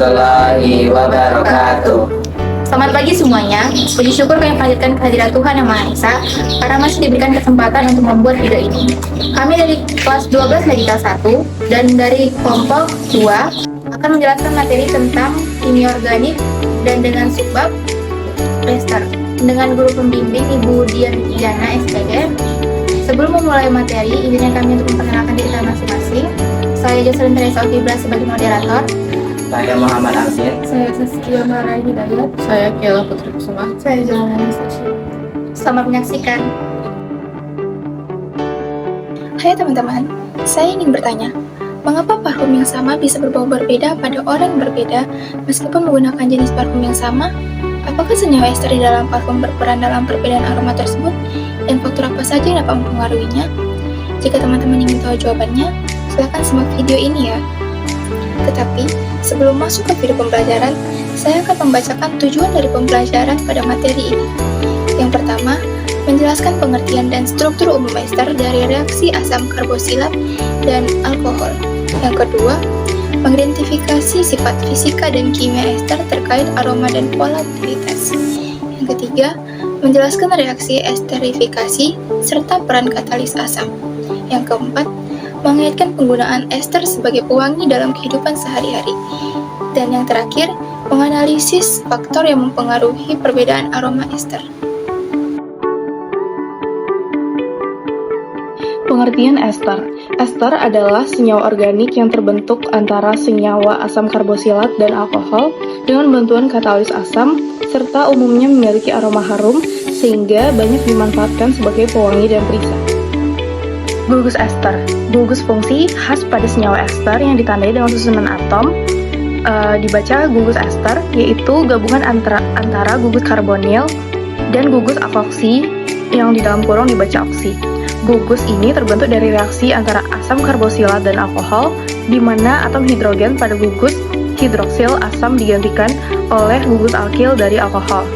warahmatullahi wabarakatuh. Selamat pagi semuanya. Puji syukur kami panjatkan kehadirat Tuhan Yang Maha Esa karena masih diberikan kesempatan untuk membuat video ini. Kami dari kelas 12 Logika 1 dan dari kelompok 2 akan menjelaskan materi tentang kimia organik dan dengan subbab ester dengan guru pembimbing Ibu Dian Diana SPG. Sebelum memulai materi, izinkan kami untuk memperkenalkan diri kami masing-masing. Saya Jocelyn Teresa Okibra sebagai moderator. Saya Muhammad Amin. Saya Saskia Marai Hidayat. Saya Kiela Putri Kusuma. Saya Jalan Stasiun. Selamat menyaksikan. Hai teman-teman, saya ingin bertanya, mengapa parfum yang sama bisa berbau berbeda pada orang yang berbeda meskipun menggunakan jenis parfum yang sama? Apakah senyawa ester di dalam parfum berperan dalam perbedaan aroma tersebut? Dan faktor apa saja yang dapat mempengaruhinya? Jika teman-teman ingin tahu jawabannya, silakan simak video ini ya. Tetapi, sebelum masuk ke video pembelajaran, saya akan membacakan tujuan dari pembelajaran pada materi ini. Yang pertama, menjelaskan pengertian dan struktur umum ester dari reaksi asam karbosilat dan alkohol. Yang kedua, mengidentifikasi sifat fisika dan kimia ester terkait aroma dan volatilitas. Yang ketiga, menjelaskan reaksi esterifikasi serta peran katalis asam. Yang keempat, mengaitkan penggunaan ester sebagai pewangi dalam kehidupan sehari-hari. Dan yang terakhir, menganalisis faktor yang mempengaruhi perbedaan aroma ester. Pengertian ester. Ester adalah senyawa organik yang terbentuk antara senyawa asam karbosilat dan alkohol dengan bantuan katalis asam, serta umumnya memiliki aroma harum sehingga banyak dimanfaatkan sebagai pewangi dan perisai. Gugus ester. Gugus fungsi khas pada senyawa ester yang ditandai dengan susunan atom. Dibaca gugus ester, yaitu gabungan antara gugus karbonil dan gugus alkoksi yang di dalam kurung dibaca oksi. Gugus ini terbentuk dari reaksi antara asam karbosilat dan alkohol, di mana atom hidrogen pada gugus hidroksil asam digantikan oleh gugus alkil dari alkohol.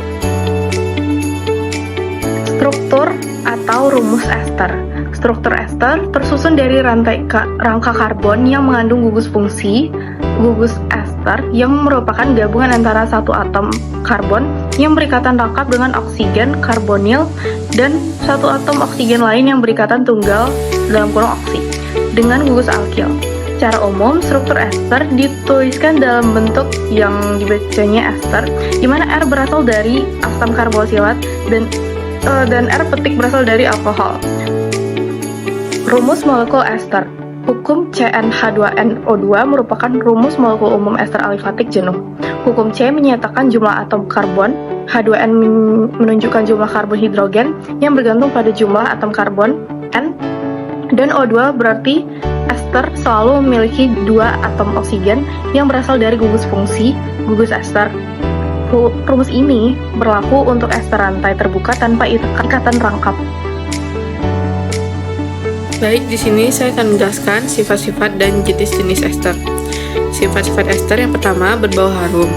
Struktur atau rumus ester. Struktur ester tersusun dari rangka karbon yang mengandung gugus fungsi. Gugus ester yang merupakan gabungan antara satu atom karbon yang berikatan rangkap dengan oksigen karbonil dan satu atom oksigen lain yang berikatan tunggal dalam kurung oksi dengan gugus alkil. Secara umum, struktur ester dituliskan dalam bentuk yang dibacanya ester, di mana R berasal dari asam karbosilat dan R petik berasal dari alkohol. Rumus molekul ester. Hukum CnH2nO2 merupakan rumus molekul umum ester alifatik jenuh. Hukum C menyatakan jumlah atom karbon, H2n menunjukkan jumlah karbon hidrogen yang bergantung pada jumlah atom karbon, N, dan O2 berarti ester selalu memiliki dua atom oksigen yang berasal dari gugus fungsi, gugus ester. Rumus ini berlaku untuk ester rantai terbuka tanpa ikatan rangkap. Baik, di sini saya akan menjelaskan sifat-sifat dan jenis-jenis ester. Sifat-sifat ester yang pertama, berbau harum.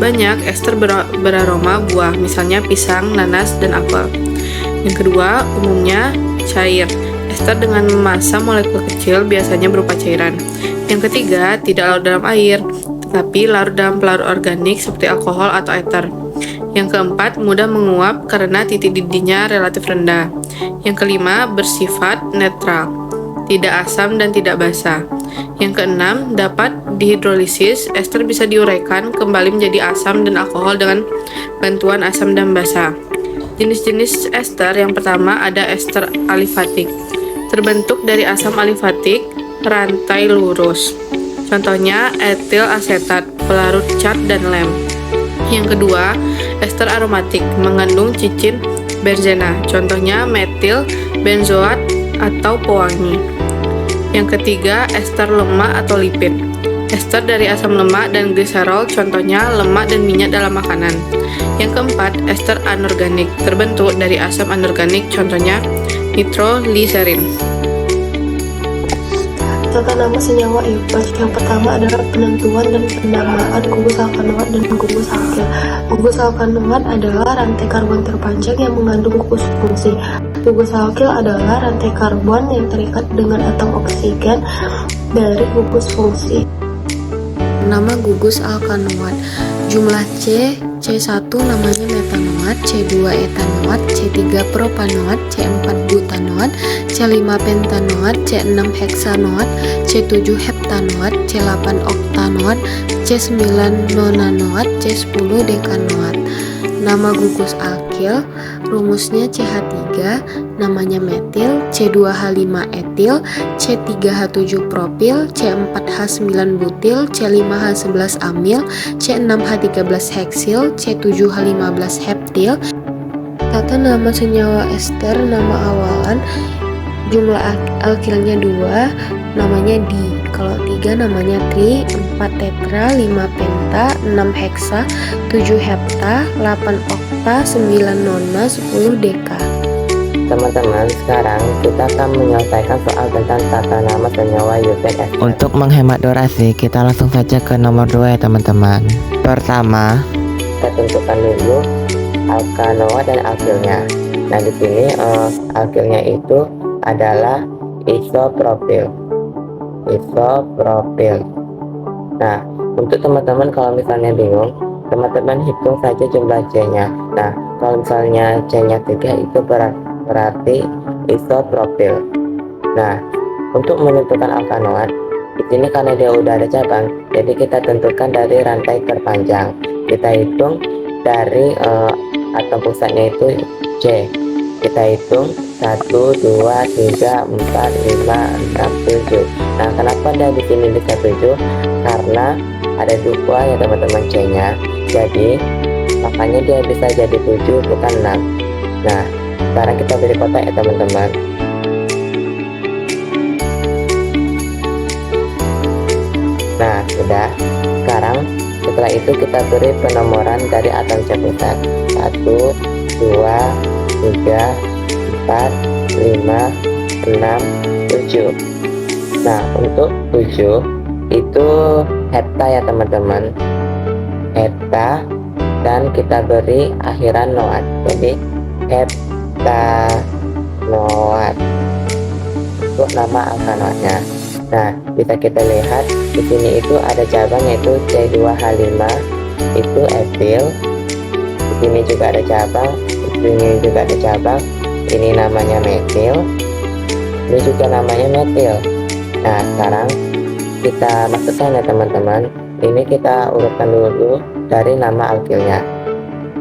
Banyak ester beraroma buah, misalnya pisang, nanas, dan apel. Yang kedua, umumnya cair. Ester dengan massa molekul kecil biasanya berupa cairan. Yang ketiga, tidak larut dalam air, tetapi larut dalam pelarut organik seperti alkohol atau eter. Yang keempat, mudah menguap karena titik didihnya relatif rendah. Yang kelima, bersifat netral, tidak asam dan tidak basa. Yang keenam, dapat dihidrolisis, ester bisa diuraikan kembali menjadi asam dan alkohol dengan bantuan asam dan basa. Jenis-jenis ester yang pertama ada ester alifatik, terbentuk dari asam alifatik rantai lurus. Contohnya etil asetat, pelarut cat dan lem. Yang kedua, ester aromatik, mengandung cicin benzena, contohnya metil benzoat atau pewangi. Yang ketiga, ester lemak atau lipid, ester dari asam lemak dan gliserol, contohnya lemak dan minyak dalam makanan. Yang keempat, ester anorganik, terbentuk dari asam anorganik, contohnya nitrogliserin. Tata nama senyawa EUPAS. Yang pertama adalah penentuan dan pendamaan gugus alkanoat dan gugus alkil. Gugus alkanoat adalah rantai karbon terpanjang yang mengandung gugus fungsi. Gugus alkil adalah rantai karbon yang terikat dengan atom oksigen dari gugus fungsi. nama gugus alkanoat. Jumlah C1 namanya metanoat, C2 etanoat, C3 propanoat, C4 butanoat, C5 pentanoat, C6 heksanoat, C7 heptanoat, C8 oktanoat, C9 nonanoat, C10 dekanoat. Nama gugus alkil, rumusnya CH3, namanya metil, C2H5 etil, C3H7 propil, C4H9 butil, C5H11 amil, C6H13 heksil, C7H15 heptil. Tata nama senyawa ester, nama awalan, jumlah alkilnya 2, namanya di. Kalau 3 namanya tri, 4 tetra, 5 penta, 6 heksa, 7 hepta, 8 okta, 9 nona, 10 deka. Teman-teman, sekarang kita akan menyelesaikan soal tentang tata nama senyawa UPEC ester. Untuk menghemat durasi, kita langsung saja ke nomor 2 ya teman-teman. Pertama, kita tentukan dulu alkanoat dan alkilnya. Nah, di sini alkilnya itu adalah isopropil. Nah, untuk teman-teman kalau misalnya bingung, teman-teman hitung saja jumlah C-nya. Nah, kalau misalnya C-nya 3 itu berarti isopropil. Nah, untuk menentukan alkanoat, di sini karena dia udah ada cabang, jadi kita tentukan dari rantai terpanjang. Kita hitung dari atom pusatnya itu C. Kita hitung 1, 2, 3, 4, 5, 6, 7. Nah, kenapa dia di sini bisa 7? Karena ada 2 ya teman-teman C-nya. Jadi makanya dia bisa jadi 7 bukan 6. Nah, sekarang kita beri kotak ya teman-teman. Nah, sudah. Sekarang setelah itu kita beri penomoran dari atom C pusat. 1, 2, 3, 4, 5, 6, 7. Nah, untuk 7 itu hepta ya teman-teman, hepta, dan kita beri akhiran noat, jadi heptanoat untuk nama alkanoatnya. Nah, bisa kita lihat di sini itu ada cabang yaitu C2H5 itu etil. Di sini juga ada cabang, di sini juga ada cabang. Ini namanya metil, ini juga namanya metil. Nah, sekarang kita masukkan ya teman-teman. Ini kita urutkan dulu dari nama alkilnya.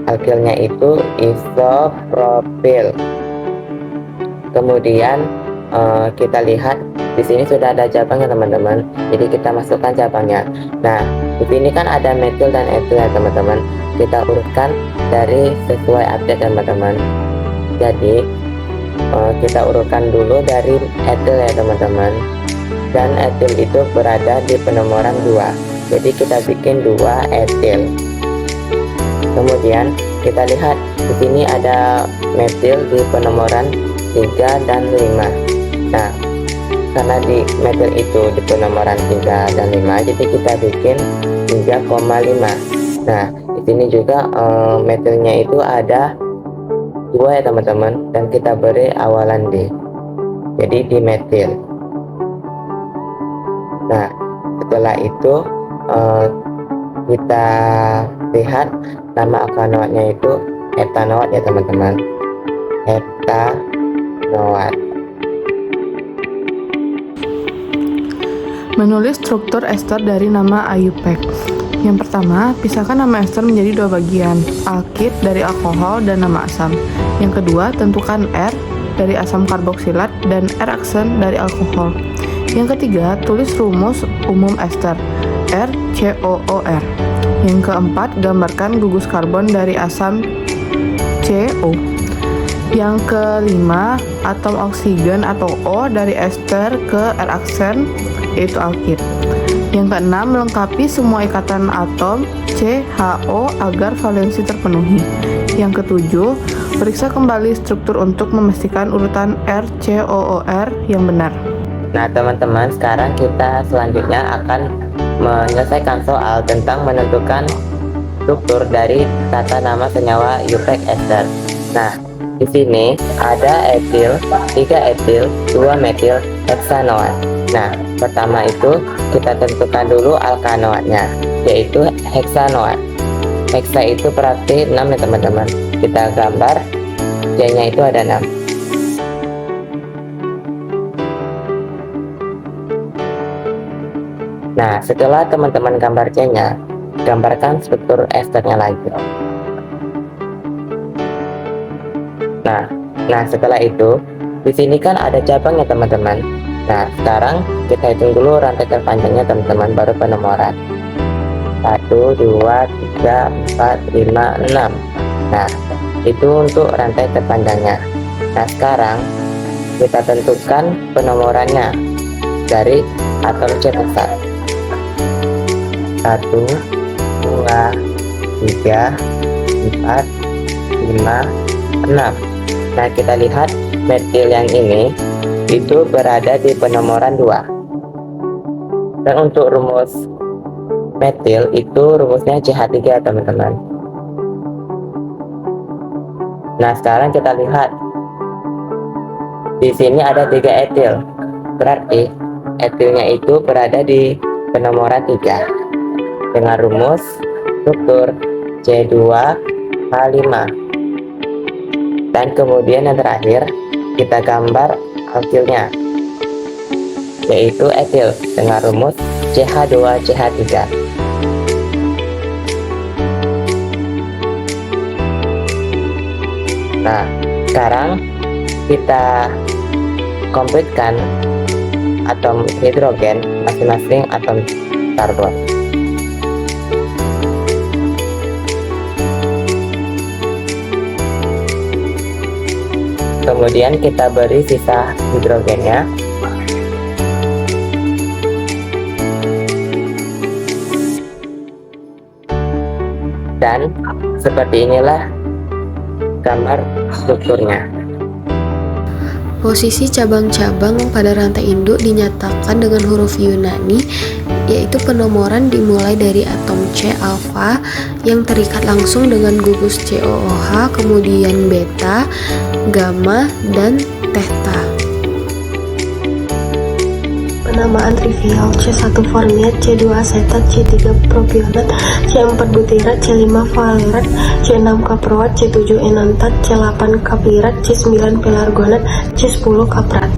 Alkilnya itu isopropil. Kemudian kita lihat di sini sudah ada cabang ya teman-teman. Jadi kita masukkan cabangnya. Nah, di sini kan ada metil dan etil ya teman-teman. Kita urutkan dari sesuai update teman-teman. Jadi kita urutkan dulu dari etil ya teman-teman. Dan etil itu berada di penomoran 2. Jadi kita bikin 2 etil. Kemudian kita lihat di sini ada metil di penomoran 3 dan 5. Nah, karena di metil itu di penomoran 3 dan 5, jadi kita bikin 3,5. Nah, di sini juga metilnya itu ada 2 ya teman-teman, dan kita beri awalan D. Jadi di metil. Nah, setelah itu kita lihat nama alkanoatnya itu heptanoat ya teman-teman, heptanoat. Menulis struktur ester dari nama IUPAC. Yang pertama, pisahkan nama ester menjadi 2 bagian, alkit dari alkohol dan nama asam. Yang kedua, tentukan R dari asam karboksilat dan R aksen dari alkohol. Yang ketiga, tulis rumus umum ester, RCOOR. Yang keempat, gambarkan gugus karbon dari asam CO. Yang kelima, atom oksigen atau O dari ester ke R aksen, yaitu alkit. Yang keenam, melengkapi semua ikatan atom CHO agar valensi terpenuhi. Yang ketujuh, periksa kembali struktur untuk memastikan urutan RCOOR yang benar. Nah teman-teman, sekarang kita selanjutnya akan menyelesaikan soal tentang menentukan struktur dari tata nama senyawa UPEC ester. Nah, di sini ada etil, 3 etil, 2 metil heksanoat. Nah, Pertama itu kita tentukan dulu alkanoatnya, yaitu heksanoat. Heksa itu berarti 6 ya teman-teman. Kita gambar C-nya itu ada 6. Nah, setelah teman-teman gambar C-nya, gambarkan struktur esternya lagi. Nah, setelah itu, di sini kan ada cabang ya teman-teman. Nah, sekarang kita hitung dulu rantai terpanjangnya teman-teman, baru penomoran. 1, 2, 3, 4, 5, 6. Nah, itu untuk rantai terpanjangnya. Nah, sekarang kita tentukan penomorannya dari atom C besar. 1, 2, 3, 4, 5, 6. Nah, kita lihat metil yang ini itu berada di penomoran 2. Dan untuk rumus metil itu rumusnya CH3 teman-teman. Nah, sekarang kita lihat di sini ada 3 etil, berarti etilnya itu berada di penomoran 3 dengan rumus struktur C2H5. Dan kemudian yang terakhir kita gambar alkilnya, yaitu etil dengan rumus CH2CH3. Nah, sekarang kita komplitkan atom hidrogen masing-masing atom karbon. Kemudian kita beri sisa hidrogennya. Dan seperti inilah gambar strukturnya. Posisi cabang-cabang pada rantai induk dinyatakan dengan huruf Yunani, yaitu penomoran dimulai dari atom C alfa yang terikat langsung dengan gugus COOH, kemudian beta, gamma, dan theta. Penamaan trivial: C1 formiat, C2 asetat, C3 propionat, C4 butirat, C5 valerat, C6 kaproat, C7 enantat, C8 kapirat, C9 pelargonat, C10 kaprat.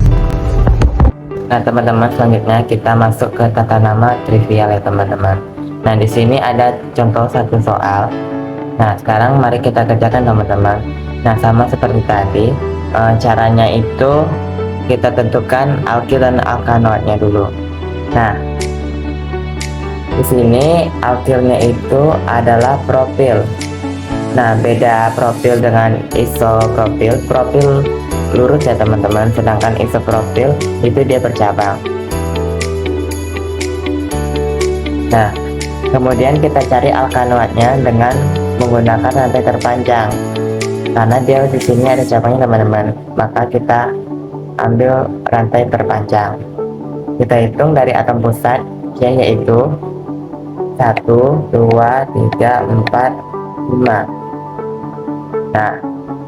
Nah, teman-teman, selanjutnya kita masuk ke tata nama trivial ya teman-teman. Nah, di sini ada contoh satu soal. Nah, sekarang mari kita kerjakan teman-teman. Nah, sama seperti tadi, caranya itu kita tentukan alkil dan alkanoatnya dulu. Nah, di sini alkilnya itu adalah propil. Nah, beda propil dengan isopropil. Propil lurus ya teman-teman, sedangkan isopropil itu dia bercabang. Nah, kemudian kita cari alkanoatnya dengan menggunakan rantai terpanjang. Karena dia di sini ada cabangnya teman-teman, maka kita ambil rantai terpanjang. Kita hitung dari atom pusat C, yaitu 1, 2, 3, 4, 5. Nah,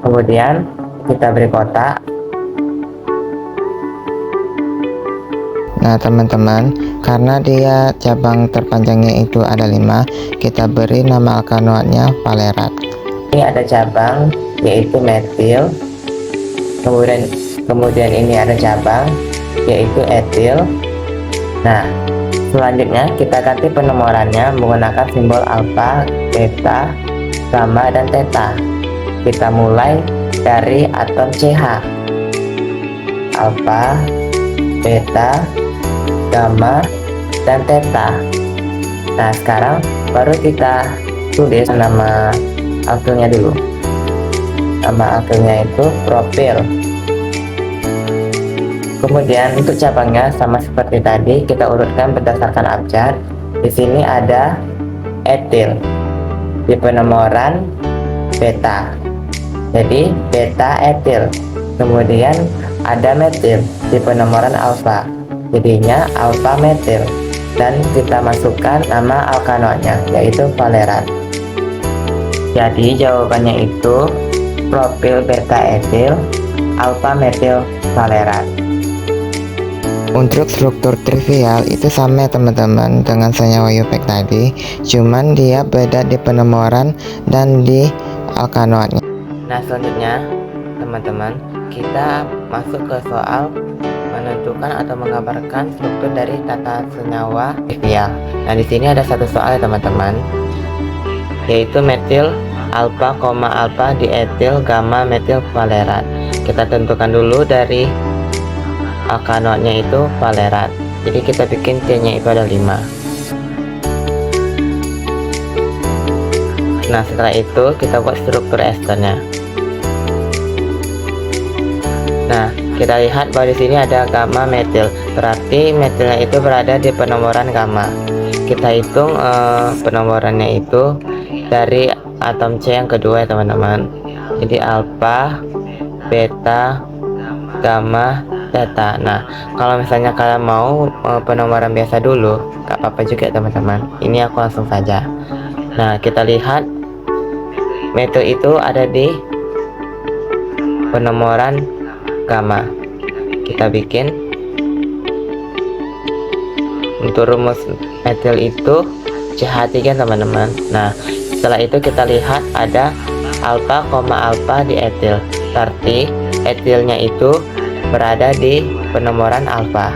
kemudian kita beri kotak. Nah, teman-teman, karena dia cabang terpanjangnya itu ada 5, kita beri nama alkanoatnya valerat. Ini ada cabang yaitu metil, kemudian ini ada cabang yaitu etil. Nah, selanjutnya kita ganti penomorannya menggunakan simbol alfa, beta, gamma, dan theta. Kita mulai dari atom CH, alfa, beta, gamma, dan theta. Nah, sekarang baru kita tulis nama alkilnya dulu. Nama alkilnya itu propil. Kemudian untuk cabangnya sama seperti tadi, kita urutkan berdasarkan abjad. Di sini ada etil di penomoran beta, jadi beta etil. Kemudian ada metil di penomoran alfa, jadinya alfa metil. Dan kita masukkan nama alkanoatnya, yaitu valerat. Jadi jawabannya itu propil beta etil alfa metil valerat. Untuk struktur trivial itu sama ya teman-teman dengan senyawa Iupek tadi, cuman dia beda di penomoran dan di alkanoatnya. Nah selanjutnya teman-teman, kita masuk ke soal menentukan atau menggambarkan struktur dari tata senyawa trivial. Nah di sini ada satu soal ya teman-teman, yaitu metil alfa, alfa dietil gamma metil valerat. Kita tentukan dulu dari alkanoatnya itu valerat. Jadi kita bikin C-nya itu ada 5. Nah setelah itu kita buat struktur esternya. Nah kita lihat bahwa di sini ada gamma metil, berarti metilnya itu berada di penomoran gamma. Kita hitung penomorannya itu dari atom C yang kedua ya teman-teman. Jadi alfa, beta, gamma, theta. Nah kalau misalnya kalian mau penomoran biasa dulu, gak apa-apa juga teman-teman. Ini aku langsung saja. Nah kita lihat metil itu ada di penomoran gamma. Kita bikin untuk rumus metil itu CH3 teman-teman. Nah setelah itu kita lihat ada alfa, alfa di etil, berarti etilnya itu berada di penomoran alfa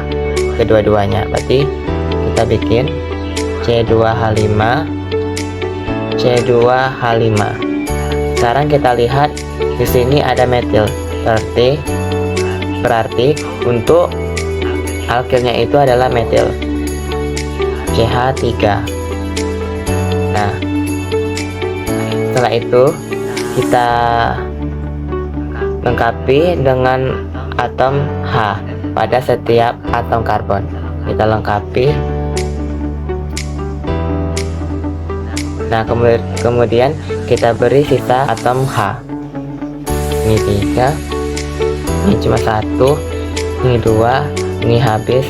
kedua-duanya. Berarti kita bikin C2H5 C2H5. Sekarang kita lihat di sini ada metil, berarti untuk alkilnya itu adalah metil CH3. Nah setelah itu kita lengkapi dengan atom H pada setiap atom karbon. Kita lengkapi. Nah kemudian kita beri sisa atom H. Ini 3, ini cuma 1, ini 2, ini habis.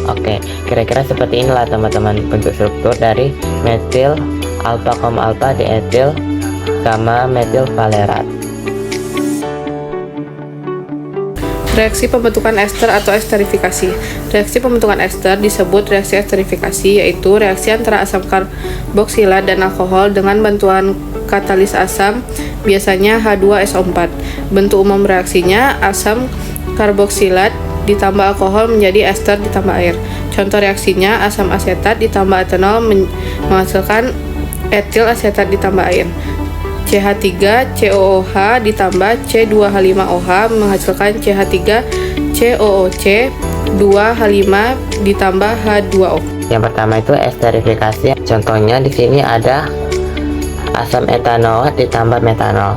Oke, kira-kira seperti inilah teman-teman bentuk struktur dari metil alfa, alfa dietil gamma metil valerat. Reaksi pembentukan ester atau esterifikasi. Reaksi pembentukan ester disebut reaksi esterifikasi, yaitu reaksi antara asam karboksilat dan alkohol dengan bantuan katalis asam, biasanya H2SO4. Bentuk umum reaksinya asam karboksilat ditambah alkohol menjadi ester ditambah air. Contoh reaksinya asam asetat ditambah etanol menghasilkan etil asetat ditambah air. CH3 COOH ditambah C2H5OH menghasilkan CH3 COOC 2H5 ditambah H2O. Yang pertama itu esterifikasi. Contohnya di sini ada asam etanoat ditambah metanol.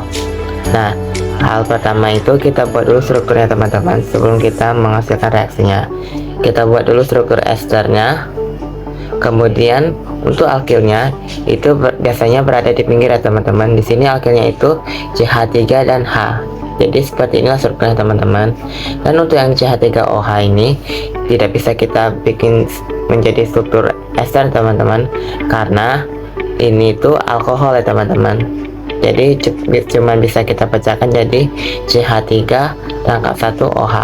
Nah, hal pertama itu kita buat dulu strukturnya teman-teman sebelum kita menghasilkan reaksinya. Kita buat dulu struktur esternya. Kemudian untuk alkilnya itu biasanya berada di pinggir ya teman-teman. Di sini alkilnya itu CH3 dan H. Jadi seperti inilah strukturnya teman-teman. Dan untuk yang CH3OH ini tidak bisa kita bikin menjadi struktur ester teman-teman, karena ini tuh alkohol ya teman-teman. Jadi cuma bisa kita pecahkan jadi CH3 rangkap 1 OH.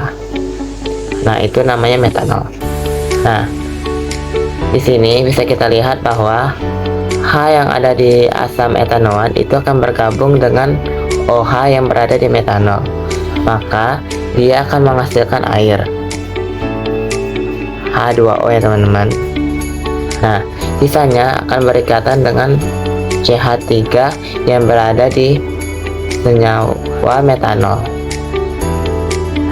Nah itu namanya metanol. Nah di sini bisa kita lihat bahwa H yang ada di asam etanoat itu akan bergabung dengan OH yang berada di metanol, maka dia akan menghasilkan air H2O ya teman-teman. Nah sisanya akan berikatan dengan CH3 yang berada di senyawa metanol.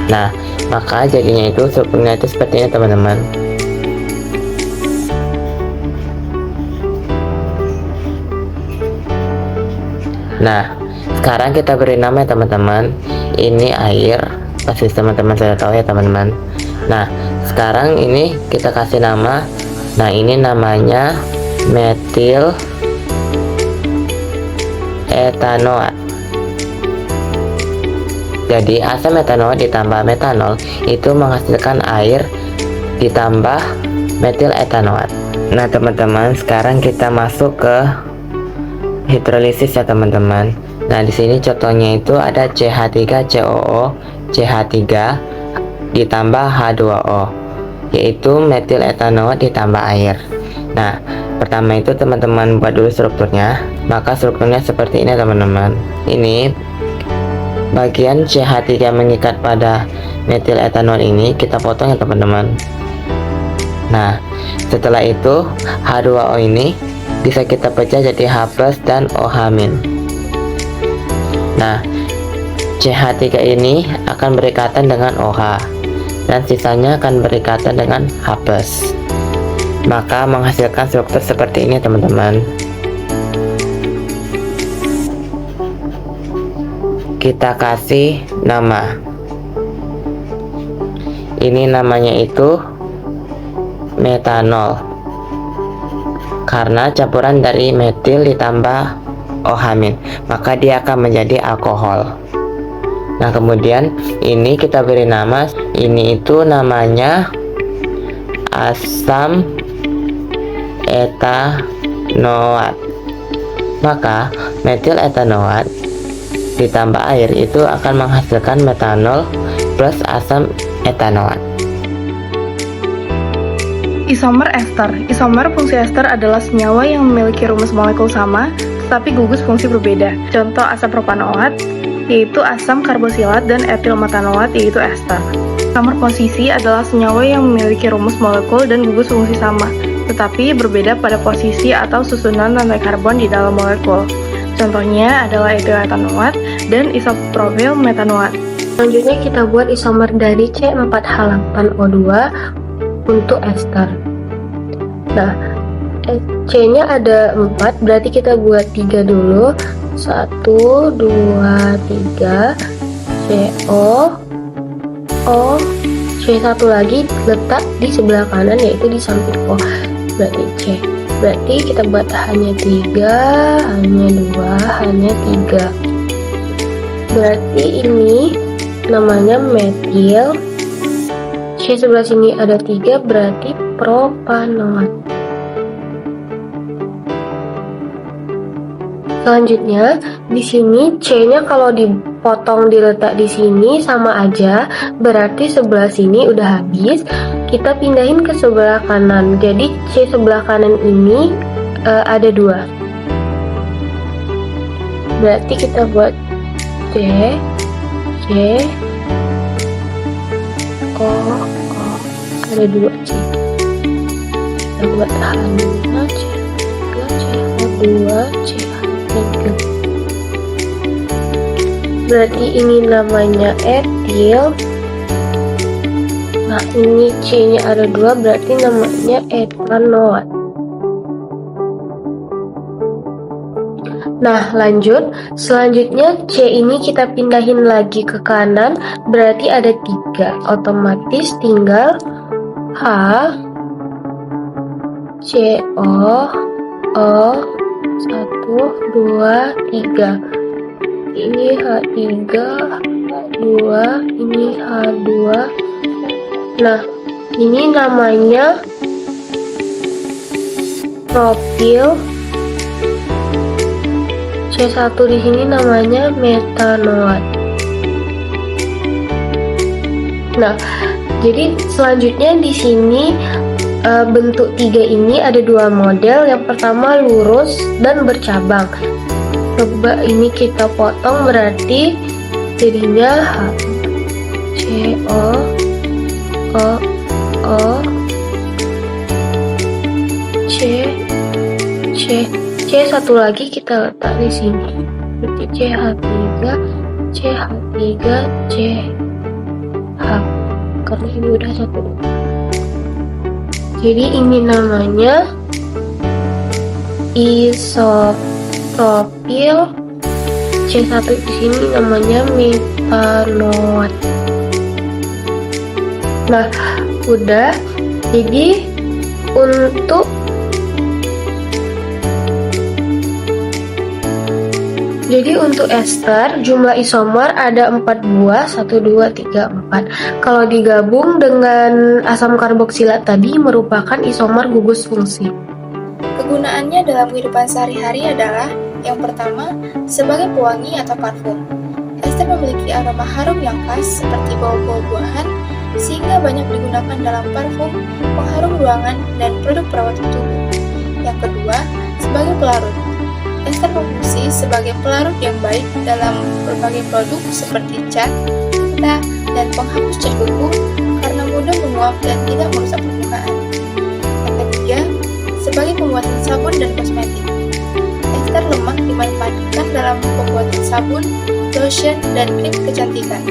Nah maka jadinya itu strukturnya itu seperti ini teman-teman. Nah sekarang kita beri nama ya teman-teman. Ini air, pasti teman-teman sudah tahu ya teman-teman. Nah sekarang ini kita kasih nama. Nah ini namanya metil etanoat. Jadi asam etanoat ditambah metanol itu menghasilkan air ditambah metil etanoat. Nah teman-teman sekarang kita masuk ke hidrolisis ya teman-teman. Nah di sini contohnya itu ada CH3COO CH3 ditambah H2O. yaitu metil etanoat ditambah air. Nah, pertama itu teman-teman buat dulu strukturnya. Maka strukturnya seperti ini teman-teman. Ini bagian CH3 mengikat pada metil etanol ini kita potong ya teman-teman. Nah, setelah itu H2O ini bisa kita pecah jadi H+ dan OH-. Nah, CH3 ini akan berikatan dengan OH dan sisanya akan berikatan dengan H+. Maka menghasilkan struktur seperti ini teman-teman. Kita kasih nama. Ini namanya itu metanol karena campuran dari metil ditambah OH-, maka dia akan menjadi alkohol. Nah, kemudian ini kita beri nama, ini itu namanya asam etanoat. Maka metil etanoat ditambah air itu akan menghasilkan metanol plus asam etanoat. Isomer ester. Isomer fungsi ester adalah senyawa yang memiliki rumus molekul sama, tetapi gugus fungsi berbeda. Contoh asam propanoat, yaitu asam karbosilat, dan etil metanoat, yaitu ester. Isomer posisi adalah senyawa yang memiliki rumus molekul dan gugus fungsi sama, tetapi berbeda pada posisi atau susunan rantai karbon di dalam molekul. Contohnya adalah etil etanoat dan isopropil metanoat. Selanjutnya kita buat isomer dari C4H8O2 untuk ester. Nah, C-nya ada 4, berarti kita buat 3 dulu. 1, 2, 3, CO, O, C1 lagi letak di sebelah kanan, yaitu di samping O, berarti C. Berarti kita buat hanya 3, hanya 2, hanya 3. Berarti ini namanya metil. C sebelah sini ada 3, berarti propanoat. Selanjutnya, di sini C-nya kalau dipotong diletak di sini sama aja, berarti sebelah sini udah habis. Kita pindahin ke sebelah kanan. Jadi C sebelah kanan ini ada 2. Berarti kita buat C, O, ada 2 C. Kita buat H2, C3, CH2, CH3. Berarti ini namanya etil. Nah, ini C-nya ada 2, berarti namanya etanoat. Nah, lanjut. Selanjutnya C ini kita pindahin lagi ke kanan, berarti ada 3. Otomatis tinggal H, CO, O, 1, 2, 3. Ini H3, H2, ini H2. Nah, ini namanya propil. C1 di sini namanya metanoat. Nah, jadi selanjutnya di sini bentuk 3 ini ada 2 model. Yang pertama lurus dan bercabang. Coba ini kita potong, berarti jadinya H, CO, O, C satu lagi kita letak di sini. Berarti CH3, CH. Karena ini udah satu. Jadi ini namanya isopropil. C1 di sini namanya metanoat. Nah, udah. Jadi untuk ester jumlah isomer ada 4 buah, 1, 2, 3, 4. Kalau digabung dengan asam karboksilat tadi merupakan isomer gugus fungsi. Kegunaannya dalam kehidupan sehari-hari adalah yang pertama, sebagai pewangi atau parfum. Ester memiliki aroma harum yang khas seperti bau-bau buahan sehingga banyak digunakan dalam parfum, pengharum ruangan, dan produk perawatan tubuh. Yang kedua, sebagai pelarut. Ester berfungsi sebagai pelarut yang baik dalam berbagai produk seperti cat, tinta, dan penghapus cat kuku karena mudah menguap dan tidak merusak permukaan. Yang ketiga, sebagai pembuatan sabun dan kosmetik. Ester lemak dimanfaatkan dalam pembuatan sabun, lotion, dan krim kecantikan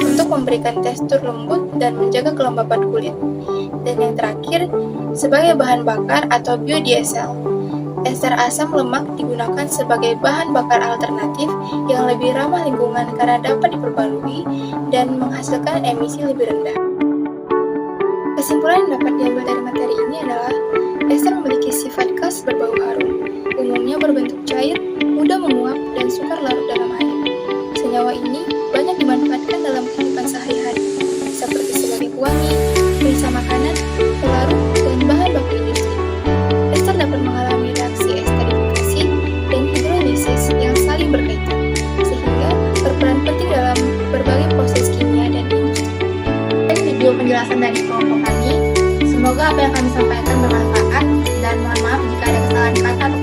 untuk memberikan tekstur lembut dan menjaga kelembapan kulit. Dan yang terakhir, sebagai bahan bakar atau biodiesel. Ester asam lemak digunakan sebagai bahan bakar alternatif yang lebih ramah lingkungan karena dapat diperbarui dan menghasilkan emisi lebih rendah. Kesimpulan yang dapat diambil dari materi ini adalah ester memiliki sifat khas berbau harum, umumnya berbentuk cair, mudah menguap, dan sukar larut dalam air. Senyawa ini banyak dimanfaatkan dalam kehidupan sehari-hari, seperti sebagai pewangi, perisa makanan, pelarut, dan bahan baku industri. Ester dapat mengalami reaksi esterifikasi dan hidrolisis yang saling berkaitan, sehingga berperan penting dalam berbagai proses kimia dan industri. Video penjelasan dari kelompok kami. Semoga apa yang kami sampaikan bermanfaat dan mohon maaf jika ada kesalahan kata atau